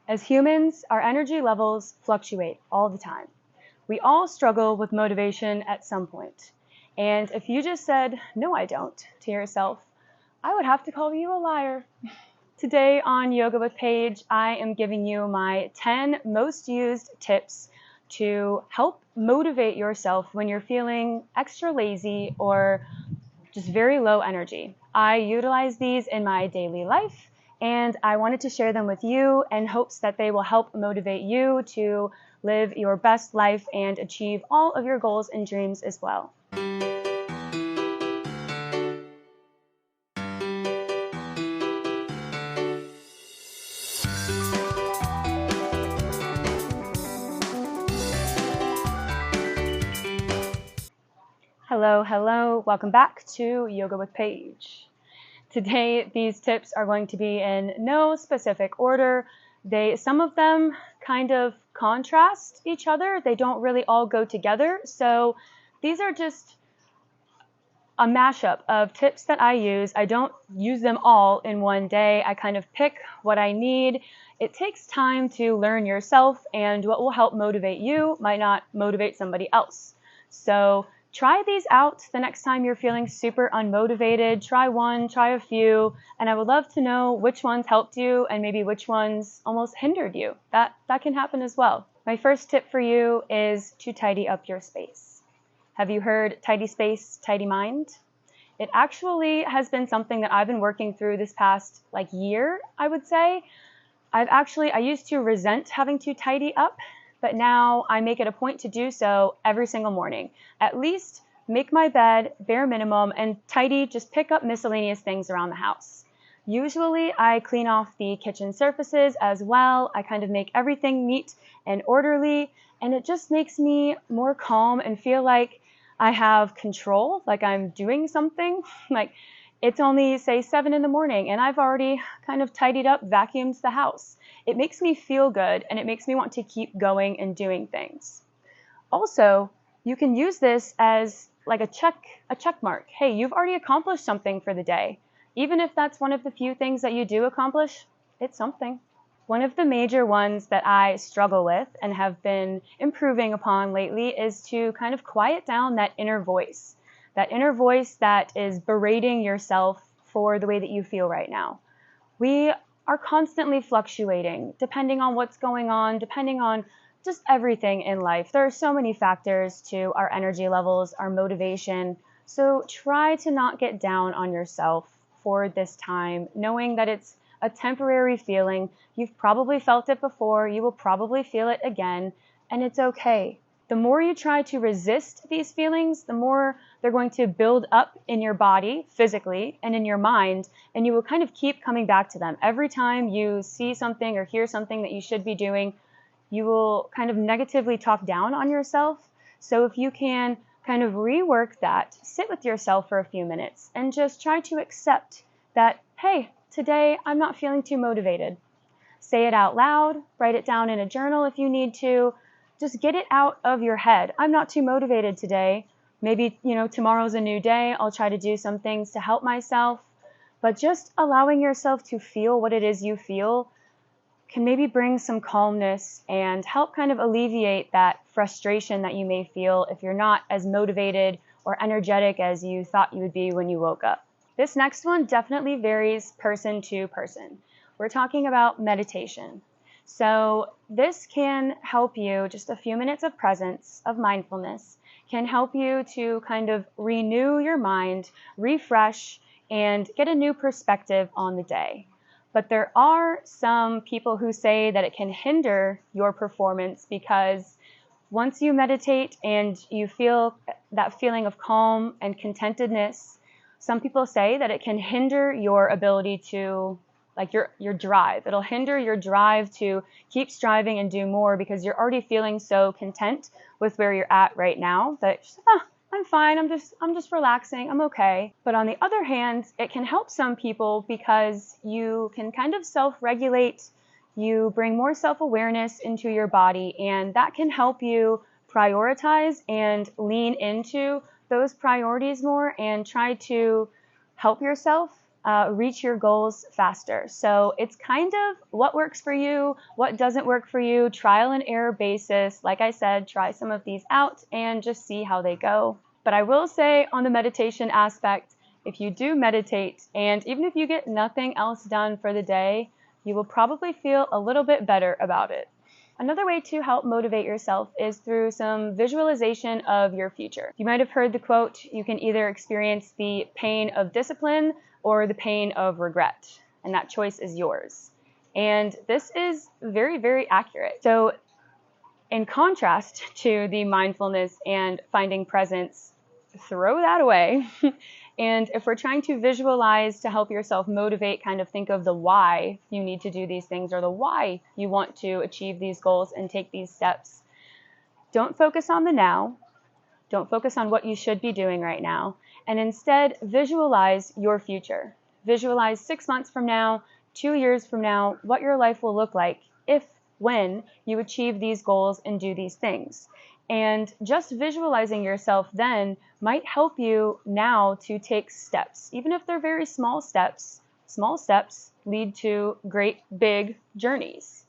As humans, our energy levels fluctuate all the time. We all struggle with motivation at some point. And if you just said, "No, I don't," to yourself, I would have to call you a liar. Today on Yoga with Paige, I am giving you my 10 most used tips to help motivate yourself when you're feeling extra lazy or just very low energy. I utilize these in my daily life, and I wanted to share them with you in hopes that they will help motivate you to live your best life and achieve all of your goals and dreams as well. Hello, welcome back to Yoga with Paige. Today, these tips are going to be in no specific order. Some of them kind of contrast each other. They don't really all go together. So these are just a mashup of tips that I use. I don't use them all in one day. I kind of pick what I need. It takes time to learn yourself, and what will help motivate you might not motivate somebody else. So try these out the next time you're feeling super unmotivated. Try one, try a few, and I would love to know which ones helped you and maybe which ones almost hindered you. That can happen as well. My first tip for you is to tidy up your space. Have you heard tidy space, tidy mind? It actually has been something that I've been working through this past year, I would say. I used to resent having to tidy up, but now I make it a point to do so every single morning. At least make my bed bare minimum and tidy, just pick up miscellaneous things around the house. Usually I clean off the kitchen surfaces as well. I kind of make everything neat and orderly, and it just makes me more calm and feel like I have control, like I'm doing something. Like it's only, say, 7 in the morning and I've already kind of tidied up, vacuumed the house. It makes me feel good and it makes me want to keep going and doing things. Also, you can use this as like a check mark. Hey, you've already accomplished something for the day. Even if that's one of the few things that you do accomplish, it's something. One of the major ones that I struggle with and have been improving upon lately is to kind of quiet down that inner voice that is berating yourself for the way that you feel right now. We are constantly fluctuating depending on what's going on, depending on just everything in life. There are so many factors to our energy levels, our motivation. So try to not get down on yourself for this time, knowing that it's a temporary feeling. You've probably felt it before. You will probably feel it again, and it's okay. The more you try to resist these feelings, the more they're going to build up in your body physically and in your mind, and you will kind of keep coming back to them. Every time you see something or hear something that you should be doing, you will kind of negatively talk down on yourself. So if you can kind of rework that, sit with yourself for a few minutes and just try to accept that, hey, today I'm not feeling too motivated. Say it out loud, write it down in a journal if you need to. Just get it out of your head. I'm not too motivated today. Maybe, tomorrow's a new day. I'll try to do some things to help myself. But just allowing yourself to feel what it is you feel can maybe bring some calmness and help kind of alleviate that frustration that you may feel if you're not as motivated or energetic as you thought you would be when you woke up. This next one definitely varies person to person. We're talking about meditation. So this can help you, just a few minutes of presence, of mindfulness, can help you to kind of renew your mind, refresh, and get a new perspective on the day. But there are some people who say that it can hinder your performance because once you meditate and you feel that feeling of calm and contentedness, some people say that it can hinder your ability to, your drive. It'll hinder your drive to keep striving and do more because you're already feeling so content with where you're at right now that I'm fine, I'm just relaxing, I'm okay. But on the other hand, it can help some people because you can kind of self-regulate, you bring more self-awareness into your body, and that can help you prioritize and lean into those priorities more and try to help yourself reach your goals faster. So it's kind of what works for you, what doesn't work for you, trial and error basis. Like I said, try some of these out and just see how they go. But I will say on the meditation aspect, if you do meditate, and even if you get nothing else done for the day, you will probably feel a little bit better about it. Another way to help motivate yourself is through some visualization of your future. You might have heard the quote, you can either experience the pain of discipline or the pain of regret, and that choice is yours. And this is very, very accurate. So in contrast to the mindfulness and finding presence, throw that away. And if we're trying to visualize to help yourself motivate, kind of think of the why you need to do these things or the why you want to achieve these goals and take these steps. Don't focus on the now. Don't focus on what you should be doing right now. And instead, visualize your future. Visualize 6 months from now, 2 years from now, what your life will look like when you achieve these goals and do these things. And just visualizing yourself then might help you now to take steps. Even if they're very small steps lead to great big journeys.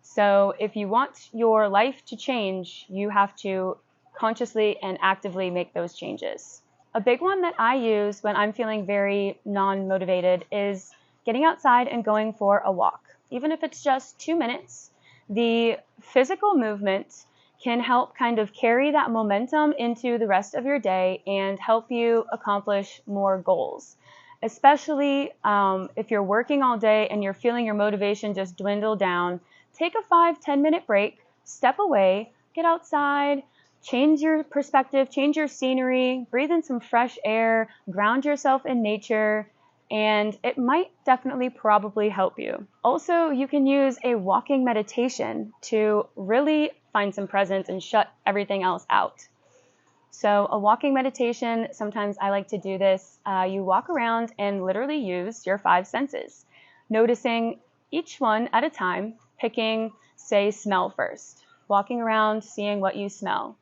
So if you want your life to change, you have to consciously and actively make those changes. A big one that I use when I'm feeling very non-motivated is getting outside and going for a walk. Even if it's just 2 minutes, the physical movement can help kind of carry that momentum into the rest of your day and help you accomplish more goals. Especially if you're working all day and you're feeling your motivation just dwindle down, take a 5-10 minute break, step away, get outside, change your perspective, change your scenery, breathe in some fresh air, ground yourself in nature, and it might definitely probably help you. Also, you can use a walking meditation to really find some presence and shut everything else out. So a walking meditation, sometimes I like to do this. You walk around and literally use your 5 senses, noticing each one at a time, picking, say, smell first. Walking around, seeing what you smell.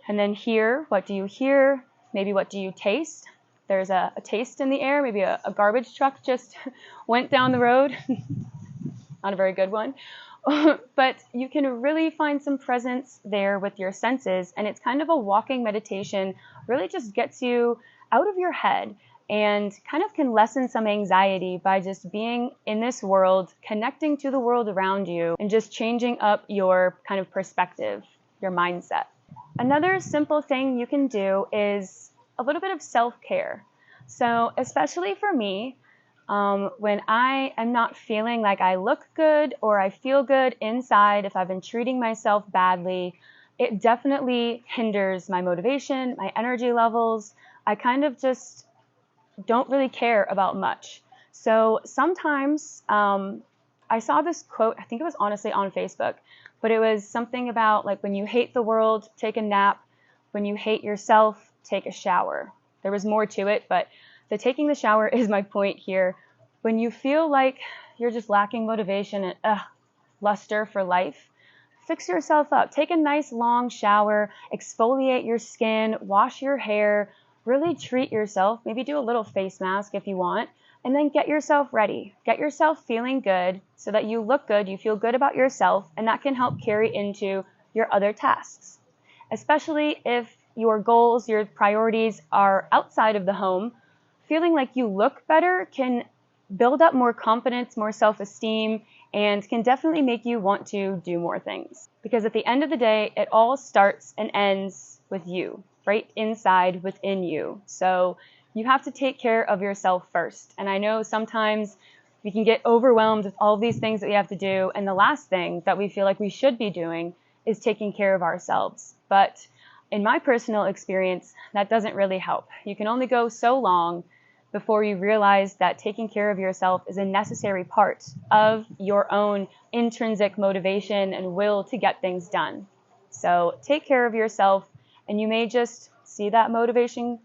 And then hear, what do you hear? Maybe what do you taste? There's a taste in the air, maybe a garbage truck just went down the road. Not a very good one. But you can really find some presence there with your senses, and it's kind of a walking meditation, really just gets you out of your head and kind of can lessen some anxiety by just being in this world, connecting to the world around you, and just changing up your kind of perspective, your mindset. Another simple thing you can do is a little bit of self-care. So especially for me, when I am not feeling like I look good or I feel good inside, if I've been treating myself badly, it definitely hinders my motivation, my energy levels. I kind of just don't really care about much. So sometimes I saw this quote, I think it was honestly on Facebook, but it was something about like when you hate the world, take a nap. When you hate yourself, take a shower. There was more to it, but the taking the shower is my point here. When you feel like you're just lacking motivation and luster for life, fix yourself up. Take a nice long shower, exfoliate your skin, wash your hair, really treat yourself. Maybe do a little face mask if you want, and then get yourself ready. Get yourself feeling good so that you look good, you feel good about yourself, and that can help carry into your other tasks. Especially if your goals, your priorities are outside of the home, feeling like you look better can build up more confidence, more self-esteem, and can definitely make you want to do more things. Because at the end of the day, it all starts and ends with you, right inside within you. So you have to take care of yourself first. And I know sometimes we can get overwhelmed with all these things that we have to do, and the last thing that we feel like we should be doing is taking care of ourselves. But in my personal experience, that doesn't really help. You can only go so long before you realize that taking care of yourself is a necessary part of your own intrinsic motivation and will to get things done. So take care of yourself, and you may just see that motivation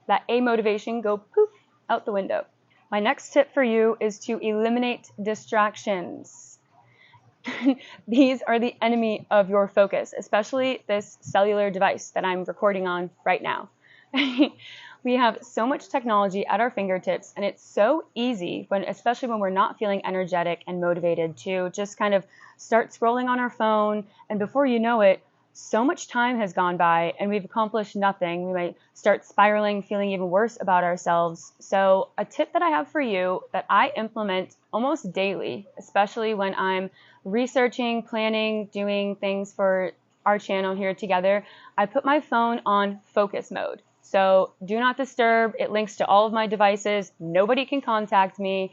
go poof out the window. My next tip for you is to eliminate distractions. These are the enemy of your focus, especially this cellular device that I'm recording on right now. We have so much technology at our fingertips, and it's so easy, especially when we're not feeling energetic and motivated, to just kind of start scrolling on our phone, and before you know it, so much time has gone by and we've accomplished nothing. We might start spiraling, feeling even worse about ourselves. So a tip that I have for you that I implement almost daily, especially when I'm researching, planning, doing things for our channel here together, I put my phone on focus mode. So do not disturb. It links to all of my devices. Nobody can contact me.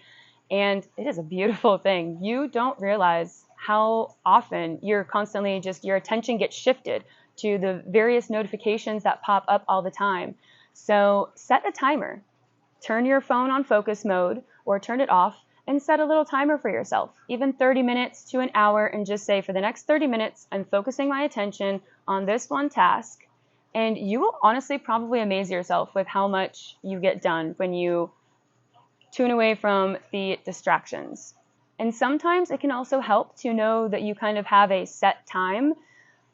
And it is a beautiful thing. You don't realize how often your attention gets shifted to the various notifications that pop up all the time. So set a timer. Turn your phone on focus mode or turn it off and set a little timer for yourself, even 30 minutes to an hour, and just say, for the next 30 minutes, I'm focusing my attention on this one task. And you will honestly probably amaze yourself with how much you get done when you tune away from the distractions. And sometimes it can also help to know that you kind of have a set time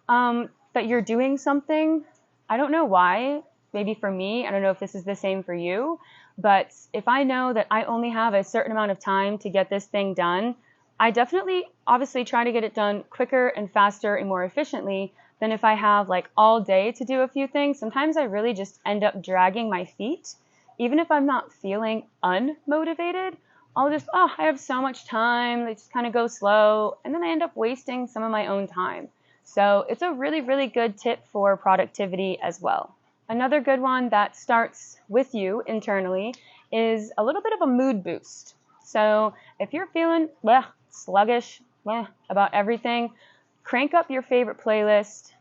that you're doing something. I don't know why. Maybe for me, I don't know if this is the same for you, but if I know that I only have a certain amount of time to get this thing done, I definitely obviously try to get it done quicker and faster and more efficiently than if I have like all day to do a few things. Sometimes I really just end up dragging my feet. Even if I'm not feeling unmotivated, I have so much time, they just kind of go slow, and then I end up wasting some of my own time. So it's a really, really good tip for productivity as well. Another good one that starts with you internally is a little bit of a mood boost. So if you're feeling sluggish about everything, crank up your favorite playlist,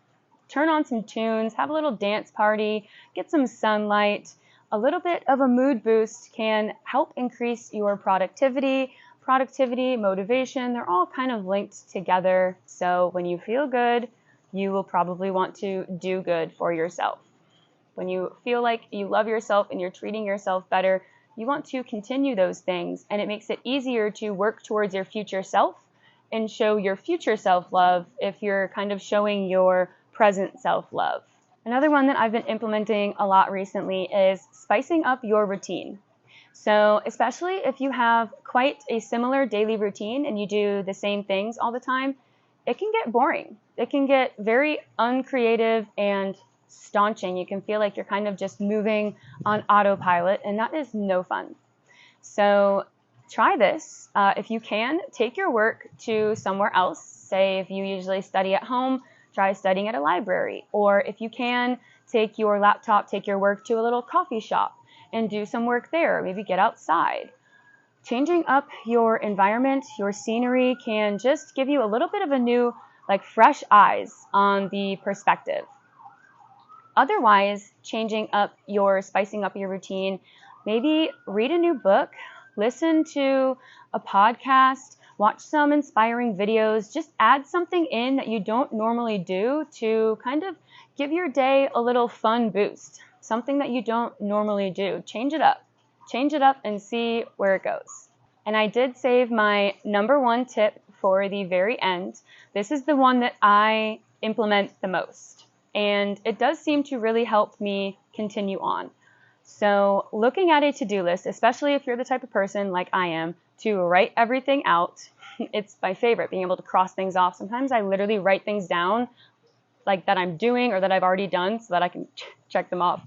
turn on some tunes, have a little dance party, get some sunlight. A little bit of a mood boost can help increase your productivity, motivation. They're all kind of linked together. So when you feel good, you will probably want to do good for yourself. When you feel like you love yourself and you're treating yourself better, you want to continue those things. And it makes it easier to work towards your future self and show your future self-love if you're kind of showing your present self-love. Another one that I've been implementing a lot recently is spicing up your routine. So especially if you have quite a similar daily routine and you do the same things all the time, it can get boring. It can get very uncreative and staunching. You can feel like you're kind of just moving on autopilot, and that is no fun. So try this. If you can, take your work to somewhere else. Say if you usually study at home, try studying at a library. Or if you can, take your laptop, take your work to a little coffee shop and do some work there. Maybe get outside. Changing up your environment, your scenery can just give you a little bit of a new, fresh eyes on the perspective. Otherwise, spicing up your routine, maybe read a new book, listen to a podcast, watch some inspiring videos, just add something in that you don't normally do to kind of give your day a little fun boost, something that you don't normally do. Change it up and see where it goes. And I did save my number one tip for the very end. This is the one that I implement the most, and it does seem to really help me continue on. So looking at a to-do list, especially if you're the type of person like I am, to write everything out. It's my favorite, being able to cross things off. Sometimes I literally write things down like that I'm doing or that I've already done so that I can check them off.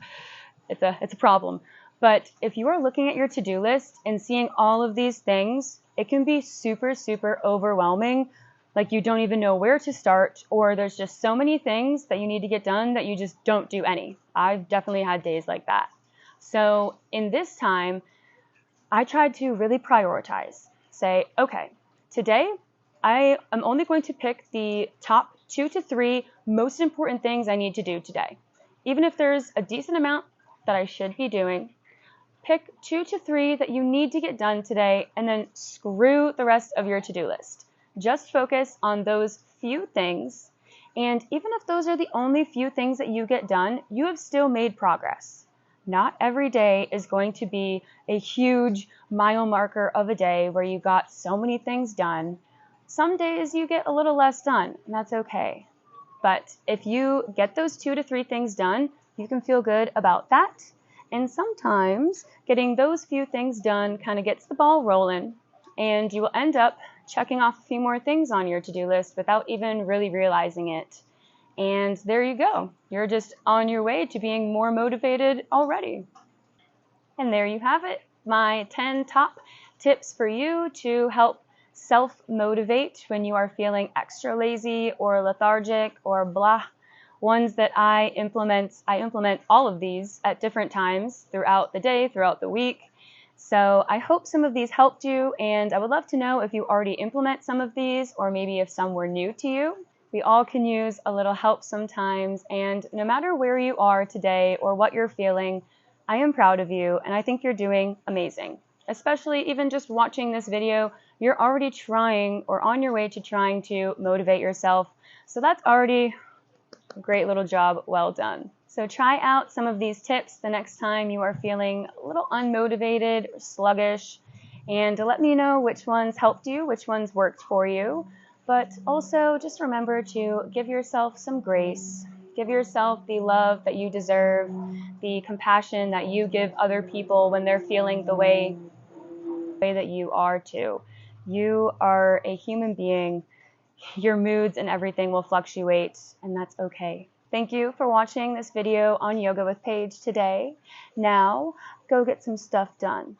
It's a problem. But if you are looking at your to-do list and seeing all of these things, it can be super, super overwhelming. Like you don't even know where to start, or there's just so many things that you need to get done that you just don't do any. I've definitely had days like that. So in this time, I tried to really prioritize. Say, okay, today I am only going to pick the top 2 to 3 most important things I need to do today. Even if there's a decent amount that I should be doing, pick 2 to 3 that you need to get done today, and then screw the rest of your to-do list. Just focus on those few things, and even if those are the only few things that you get done, you have still made progress. Not every day is going to be a huge mile marker of a day where you got so many things done. Some days you get a little less done, and that's okay. But if you get those 2 to 3 things done, you can feel good about that. And sometimes getting those few things done kind of gets the ball rolling, and you will end up checking off a few more things on your to-do list without even really realizing it. And there you go. You're just on your way to being more motivated already. And there you have it, my 10 top tips for you to help self-motivate when you are feeling extra lazy or lethargic or blah. Ones that I implement all of these at different times throughout the day, throughout the week. So I hope some of these helped you, and I would love to know if you already implement some of these, or maybe if some were new to you. We all can use a little help sometimes, and no matter where you are today or what you're feeling, I am proud of you, and I think you're doing amazing. Especially even just watching this video, you're already trying or on your way to trying to motivate yourself. So that's already a great little job well done. So try out some of these tips the next time you are feeling a little unmotivated or sluggish, and let me know which ones helped you, which ones worked for you. But also just remember to give yourself some grace. Give yourself the love that you deserve, the compassion that you give other people when they're feeling the way that you are too. You are a human being. Your moods and everything will fluctuate, and that's okay. Thank you for watching this video on Yoga with Paige today. Now, go get some stuff done.